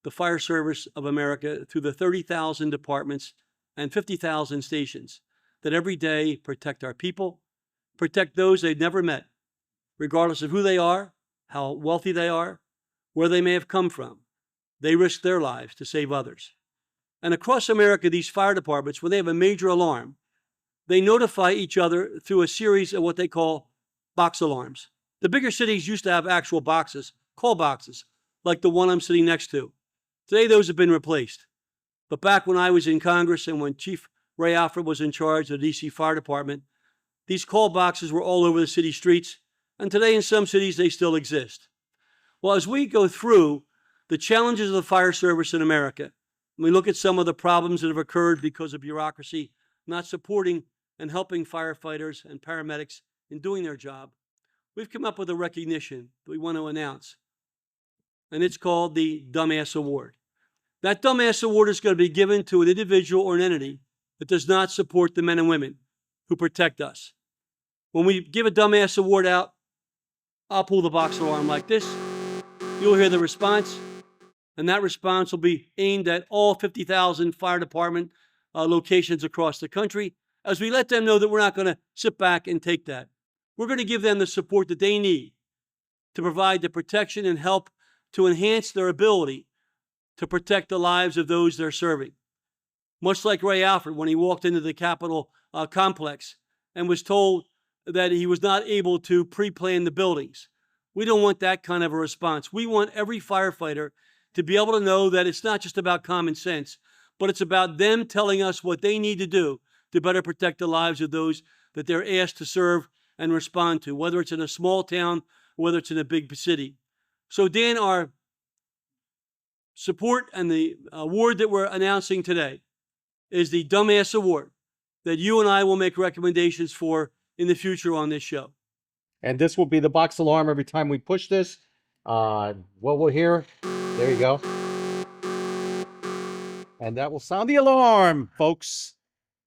the fire service of America through the 30,000 departments and 50,000 stations that every day protect our people, protect those they've never met, regardless of who they are, how wealthy they are, where they may have come from. They risk their lives to save others. And across America, these fire departments, when they have a major alarm, they notify each other through a series of what they call box alarms. The bigger cities used to have actual boxes, call boxes, like the one I'm sitting next to. Today, those have been replaced. But back when I was in Congress and when Chief Ray Alfred was in charge of the DC Fire Department, these call boxes were all over the city streets, and today in some cities they still exist. Well, as we go through the challenges of the fire service in America, and we look at some of the problems that have occurred because of bureaucracy not supporting and helping firefighters and paramedics in doing their job, we've come up with a recognition that we want to announce. And it's called the Dumbass Award. That Dumbass Award is going to be given to an individual or an entity that does not support the men and women who protect us. When we give a Dumbass Award out, I'll pull the box alarm like this. You'll hear the response, and that response will be aimed at all 50,000 fire department locations across the country, as we let them know that we're not going to sit back and take that. We're going to give them the support that they need to provide the protection and help to enhance their ability to protect the lives of those they're serving. Much like Ray Alfred when he walked into the Capitol complex and was told that he was not able to pre-plan the buildings. We don't want that kind of a response. We want every firefighter to be able to know that it's not just about common sense, but it's about them telling us what they need to do to better protect the lives of those that they're asked to serve and respond to, whether it's in a small town or whether it's in a big city. So Dan, our support and the award that we're announcing today is the Dumbass Award that you and I will make recommendations for in the future on this show. And this will be the box alarm every time we push this. What we'll hear, there you go. And that will sound the alarm, folks.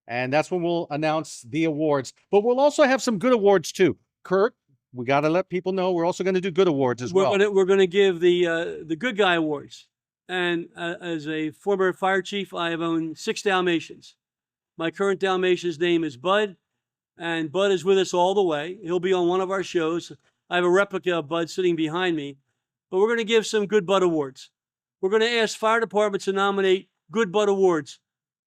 And that's when we'll announce the awards. But we'll also have some good awards too. Curt, we got to let people know we're also going to do good awards as well. We're going to give the Good Guy Awards. And as a former fire chief, I have owned 6 Dalmatians. My current Dalmatian's name is Bud, and Bud is with us all the way. He'll be on one of our shows I have a replica of Bud sitting behind me. But we're going to give some Good Bud Awards. We're going to ask fire departments to nominate Good Bud Awards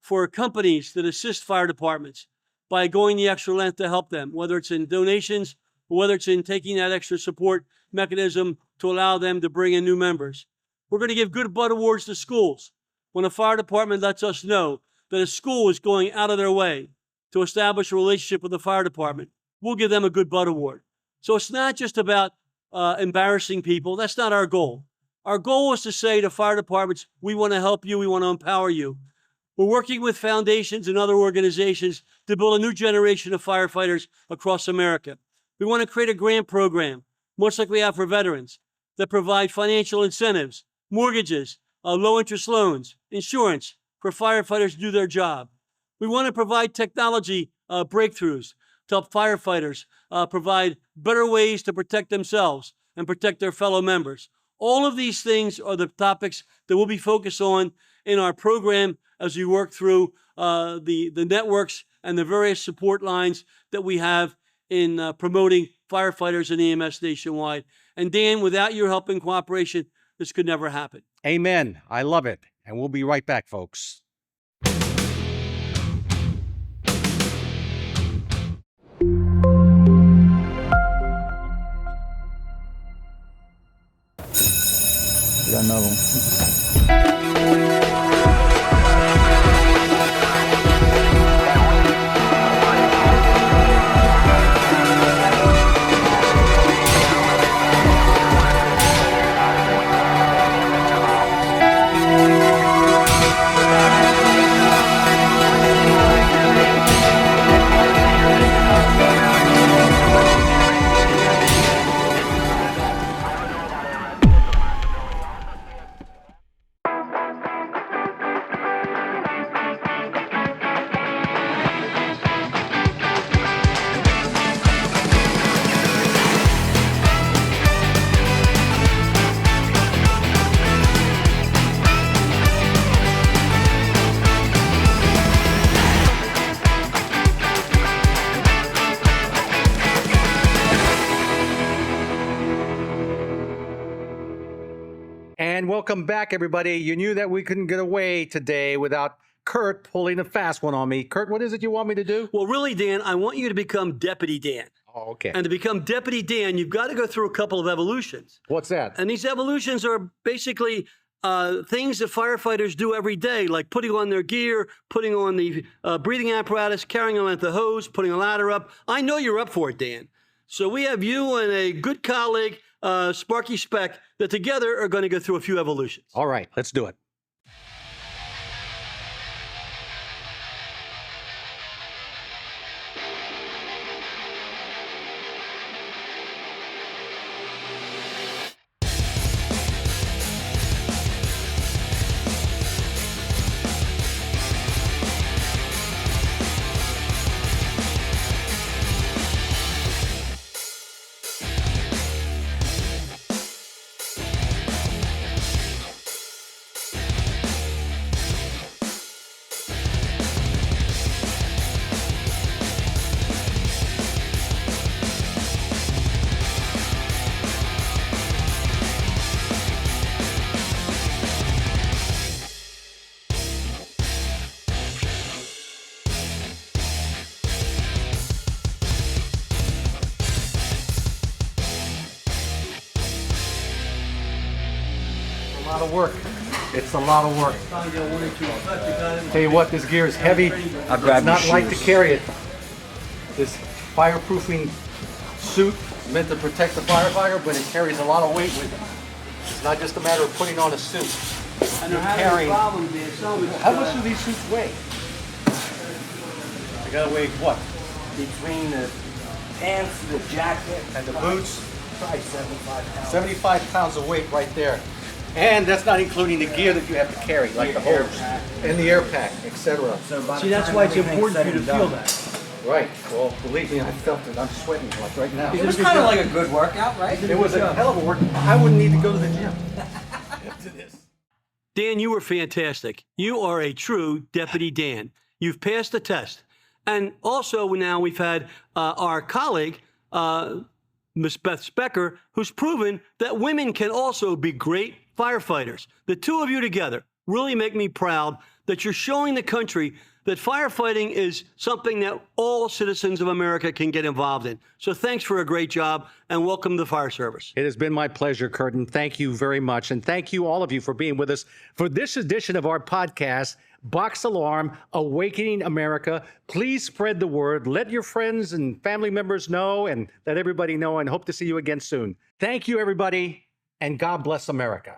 for companies that assist fire departments by going the extra length to help them, whether it's in donations or whether it's in taking that extra support mechanism to allow them to bring in new members. We're going to give Good Bud Awards to schools. When a fire department lets us know that a school is going out of their way to establish a relationship with the fire department, we'll give them a Good Bud Award. So it's not just about embarrassing people. That's not our goal. Our goal is to say to fire departments, we want to help you, we want to empower you. We're working with foundations and other organizations to build a new generation of firefighters across America. We want to create a grant program, much like we have for veterans, that provide financial incentives, mortgages, low-interest loans, insurance for firefighters to do their job. We want to provide technology breakthroughs to help firefighters provide better ways to protect themselves and protect their fellow members. All of these things are the topics that we'll be focused on in our program as we work through the networks and the various support lines that we have in promoting firefighters and EMS nationwide. And Dan, without your help and cooperation, this could never happen. Amen. I love it. And we'll be right back, folks. We got another one. And welcome back, everybody. You knew that we couldn't get away today without Curt pulling a fast one on me. Curt, what is it you want me to do? Well, really, Dan, I want you to become Deputy Dan. Oh, okay. And to become Deputy Dan, you've got to go through a couple of evolutions. What's that? And these evolutions are basically things that firefighters do every day, like putting on their gear, putting on the breathing apparatus, carrying on the hose, putting a ladder up. I know you're up for it, Dan. So we have you and a good colleague, Sparky Speck, that together are going to go through a few evolutions. All right, let's do it. A lot of work. It's a lot of work. Tell you what, this gear is heavy. It's not light to carry it. This fireproofing suit is meant to protect the firefighter, but it carries a lot of weight with it. It's not just a matter of putting on a suit. And they're having problems, Dan. How much do these suits weigh? They gotta weigh what? Between the pants, the jacket, And the boots? probably 75 pounds. 75 pounds of weight right there. And that's not including the gear that you have to carry, like the hose and the air pack, etc. See, that's why it's important for you to feel that. Right. Well, believe me, I felt it. I'm sweating like right now. It was kind of like a good workout, right? It was a hell of a workout. I wouldn't need to go to the gym after this. Dan, you were fantastic. You are a true Deputy Dan. You've passed the test. And also now we've had our colleague, Miss Beth Specker, who's proven that women can also be great firefighters. The two of you together really make me proud that you're showing the country that firefighting is something that all citizens of America can get involved in. So thanks for a great job, and welcome to the fire service. It has been my pleasure, Curt, and thank you very much. And thank you, all of you, for being with us for this edition of our podcast, Box Alarm, Awakening America. Please spread the word. Let your friends and family members know, and let everybody know, and hope to see you again soon. Thank you, everybody, and God bless America.